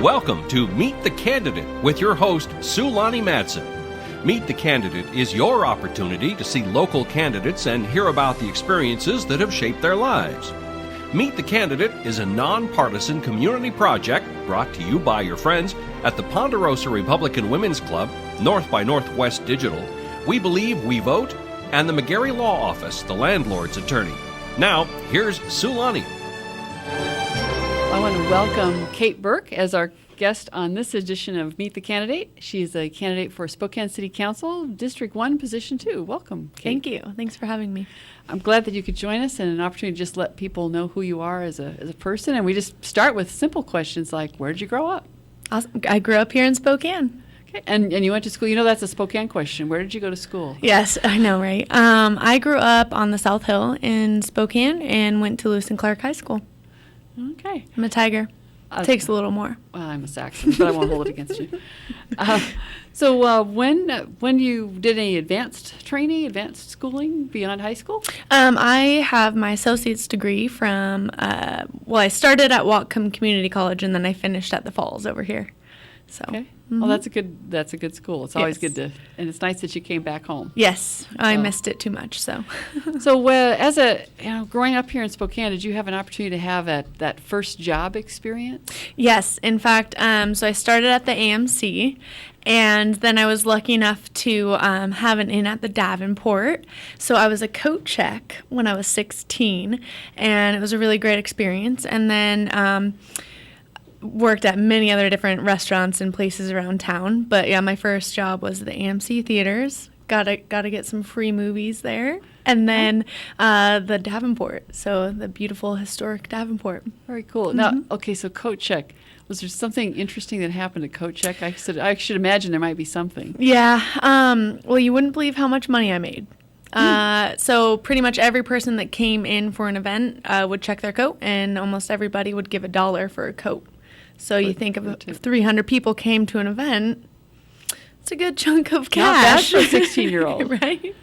Welcome to Meet the Candidate with your host, Sulani Madsen. Meet the Candidate is your opportunity to see local candidates and hear about the experiences that have shaped their lives. Meet the Candidate is a nonpartisan community project brought to you by your friends at the Ponderosa Republican Women's Club, North by Northwest Digital, We Believe, We Vote, and the McGarry Law Office, the landlord's attorney. Now, here's Sulani. I want to welcome Kate Burke as our guest on this edition of Meet the Candidate. She's a candidate for Spokane City Council, District 1, Position 2. Welcome, Kate. Thank you. Thanks for having me. I'm glad that you could join us and an opportunity to just let people know who you are as a person. And we just start with simple questions like, where did you grow up? Awesome. I grew up here in Spokane. Okay. And you went to school. You know that's a Spokane question. Where did you go to school? Yes, I know, right? I grew up on the South Hill in Spokane and went to Lewis and Clark High School. Okay. I'm a Tiger. Takes a little more. Well, I'm a Saxon, but I won't hold it against you. So when you did any advanced training, advanced schooling beyond high school? I have my associate's degree from, I started at Whatcom Community College and then I finished at the Falls over here. So. Okay. Well, that's a good school. It's always good to, and it's nice that you came back home. Yes, I missed it too much. So, as growing up here in Spokane, did you have an opportunity to have that first job experience? Yes, in fact, so I started at the AMC, and then I was lucky enough to have an in at the Davenport. So I was a coat check when I was 16, and it was a really great experience. And then worked at many other different restaurants and places around town. But yeah, my first job was the AMC theaters. Gotta get some free movies there. And then the Davenport, so the beautiful historic Davenport. Very cool. Mm-hmm. Now, okay, so coat check. Was there something interesting that happened at coat check? I should imagine there might be something. Yeah. Well, you wouldn't believe how much money I made. So pretty much every person that came in for an event would check their coat, and almost everybody would give $1 for a coat. So you think of if 300 people came to an event, it's a good chunk of cash. Not bad for a 16-year-old. Right?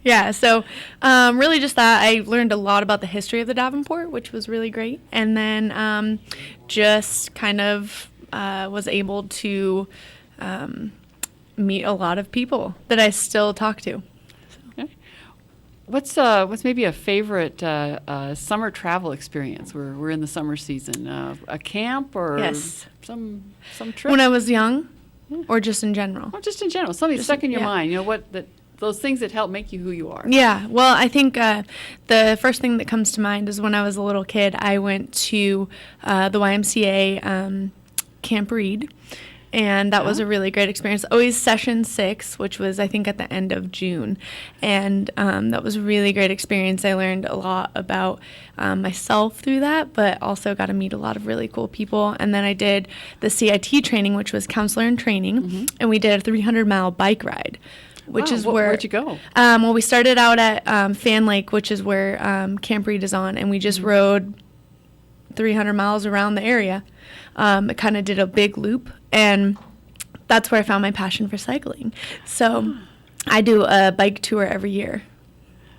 Yeah, so really just that. I learned a lot about the history of the Davenport, which was really great. And then just kind of was able to meet a lot of people that I still talk to. What's maybe a favorite summer travel experience? We're in the summer season. A camp or some trip? When I was young, or just in general? Well, just in general. Something stuck in your mind. You know those things that help make you who you are. Yeah. Well, I think the first thing that comes to mind is when I was a little kid, I went to the YMCA Camp Reed. And that was a really great experience. Always session 6, which was, I think, at the end of June. And that was a really great experience. I learned a lot about myself through that, but also got to meet a lot of really cool people. And then I did the CIT training, which was counselor in training. And we did a 300-mile bike ride, which is where... Where'd you go? Well, we started out at Fan Lake, which is where Camp Reed is on. And we just rode 300 miles around the area. It kind of did a big loop, and that's where I found my passion for cycling. So I do a bike tour every year.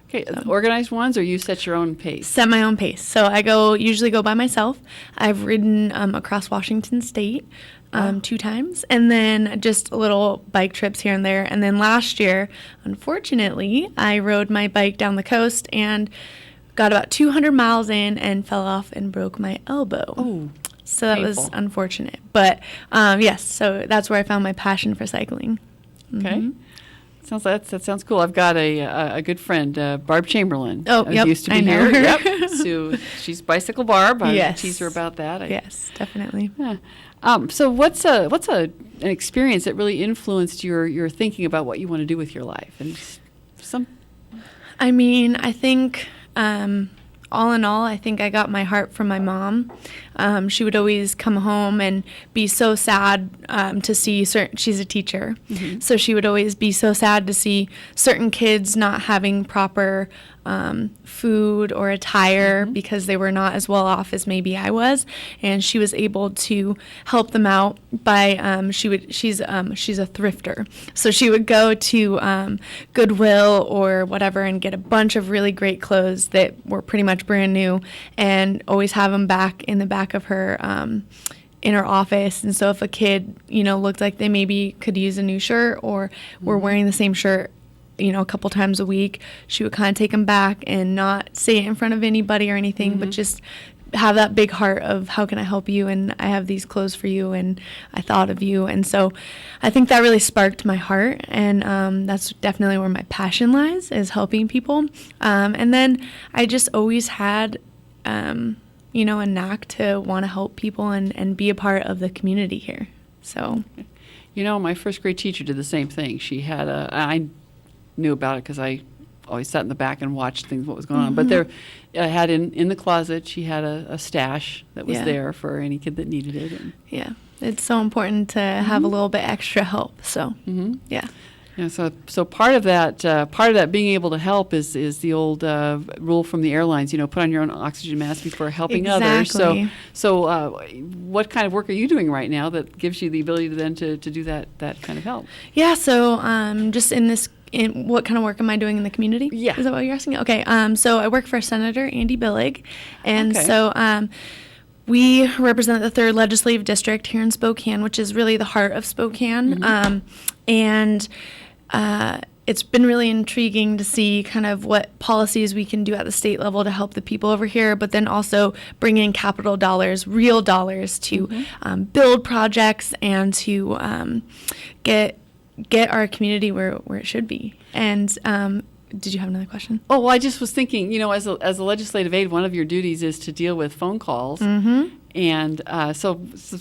Okay, organized ones, or you set your own pace? Set my own pace. So I usually go by myself. I've ridden across Washington State 2 times, and then just little bike trips here and there. And then last year, unfortunately, I rode my bike down the coast and got about 200 miles in and fell off and broke my elbow. Oh. So that was unfortunate. But yes, so that's where I found my passion for cycling. Okay. That sounds cool. I've got a good friend, Barb Chamberlain. Oh, yep, used to be I know here. her. Yep. So she's Bicycle Barb. I tease her about that. Yes, definitely. Yeah. So what's an experience that really influenced your thinking about what you want to do with your life? And I think all in all, I think I got my heart from my mom. She would always come home and be so sad to see she's a teacher. So she would always be so sad to see certain kids not having proper food or attire because they were not as well off as maybe I was, and she was able to help them out by she's a thrifter, so she would go to Goodwill or whatever and get a bunch of really great clothes that were pretty much brand new and always have them back in the back of her in our office. And so if a kid, looked like they maybe could use a new shirt or were wearing the same shirt, a couple times a week, she would kind of take them back and not say it in front of anybody or anything, but just have that big heart of how can I help you, and I have these clothes for you, and I thought of you. And so I think that really sparked my heart, and that's definitely where my passion lies, is helping people. And then I just always had a knack to want to help people and be a part of the community here. So, My first grade teacher did the same thing. She had I knew about it because I always sat in the back and watched things, what was going on. But there, I had in the closet, she had a stash that was there for any kid that needed it. And yeah, it's so important to have a little bit extra help. So, yeah. Yeah, so part of that being able to help is the old rule from the airlines. Put on your own oxygen mask before helping others. So what kind of work are you doing right now that gives you the ability to do that kind of help? Yeah. So just in what kind of work am I doing in the community? Yeah. Is that what you're asking? Okay. So I work for Senator Andy Billig, and so. We represent the 3rd Legislative District here in Spokane, which is really the heart of Spokane. And it's been really intriguing to see kind of what policies we can do at the state level to help the people over here, but then also bring in capital dollars, real dollars to build projects and to get our community where it should be. And did you have another question? Oh, well, I just was thinking, as a legislative aide, one of your duties is to deal with phone calls. And so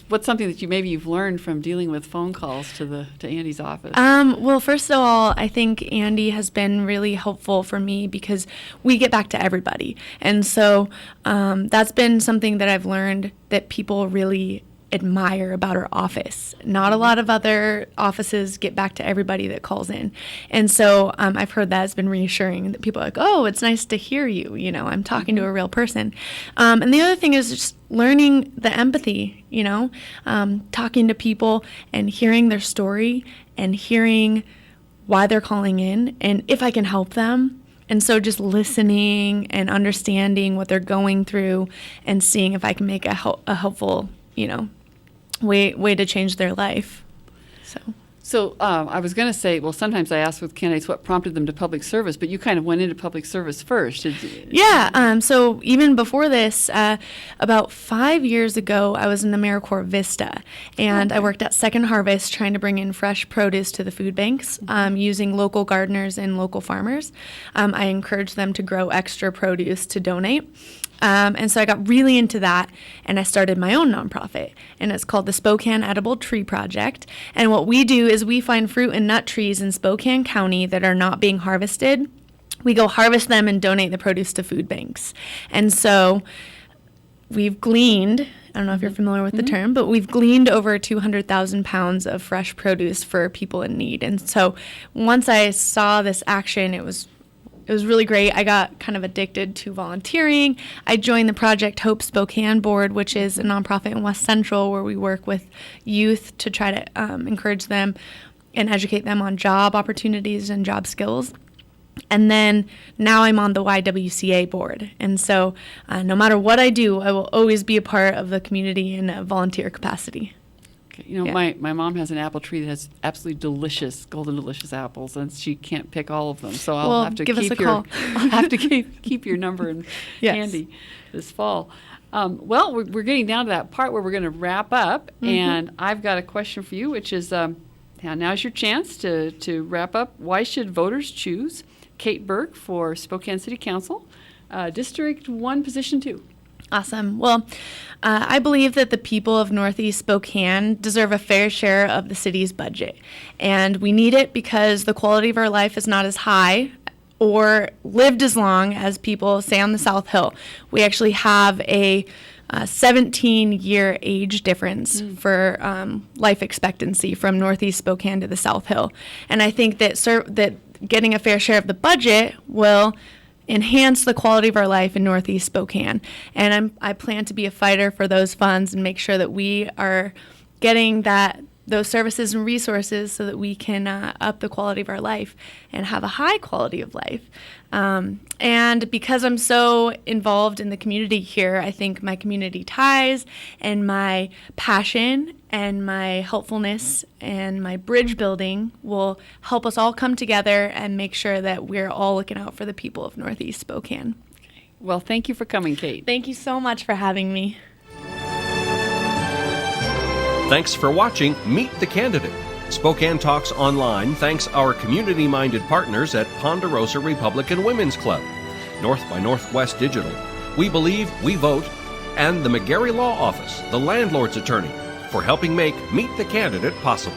what's something that you've learned from dealing with phone calls to Andy's office? Well, first of all, I think Andy has been really helpful for me because we get back to everybody. And so that's been something that I've learned that people really admire about our office. Not a lot of other offices get back to everybody that calls in. And so I've heard that has been reassuring, that people are like, oh, it's nice to hear you. I'm talking to a real person. And the other thing is just learning the empathy, talking to people and hearing their story and hearing why they're calling in and if I can help them. And so just listening and understanding what they're going through and seeing if I can make a helpful way to change their life. So I was going to say, well, sometimes I ask with candidates what prompted them to public service, but you kind of went into public service first. Yeah. So even before this, about 5 years ago, I was in AmeriCorps Vista, and I worked at Second Harvest trying to bring in fresh produce to the food banks using local gardeners and local farmers. I encouraged them to grow extra produce to donate. And so I got really into that, and I started my own nonprofit, and it's called the Spokane Edible Tree Project. And what we do is we find fruit and nut trees in Spokane County that are not being harvested. We go harvest them and donate the produce to food banks. And so we've gleaned, I don't know if you're familiar with the term, but we've gleaned over 200,000 pounds of fresh produce for people in need. And so once I saw this action, it was really great. I got kind of addicted to volunteering. I joined the Project Hope Spokane Board, which is a nonprofit in West Central where we work with youth to try to encourage them and educate them on job opportunities and job skills. And then now I'm on the YWCA board. And so no matter what I do, I will always be a part of the community in a volunteer capacity. My mom has an apple tree that has absolutely delicious, golden delicious apples, and she can't pick all of them. So I'll have to give us a call. I'll have to keep your number handy this fall. Well, we're getting down to that part where we're going to wrap up, and I've got a question for you, which is now's your chance to wrap up. Why should voters choose Kate Burke for Spokane City Council, District 1, Position 2? Awesome. Well, I believe that the people of Northeast Spokane deserve a fair share of the city's budget. And we need it because the quality of our life is not as high or lived as long as people say on the South Hill. We actually have a 17-year age difference for life expectancy from Northeast Spokane to the South Hill. And I think that getting a fair share of the budget will enhance the quality of our life in Northeast Spokane. And I plan to be a fighter for those funds and make sure that we are getting that those services and resources so that we can up the quality of our life and have a high quality of life. And because I'm so involved in the community here, I think my community ties and my passion and my helpfulness and my bridge building will help us all come together and make sure that we're all looking out for the people of Northeast Spokane. Well, thank you for coming, Kate. Thank you so much for having me. Thanks for watching Meet the Candidate. Spokane Talks Online thanks our community-minded partners at Ponderosa Republican Women's Club, North by Northwest Digital, We Believe, We Vote, and the McGarry Law Office, the landlord's attorney, for helping make Meet the Candidate possible.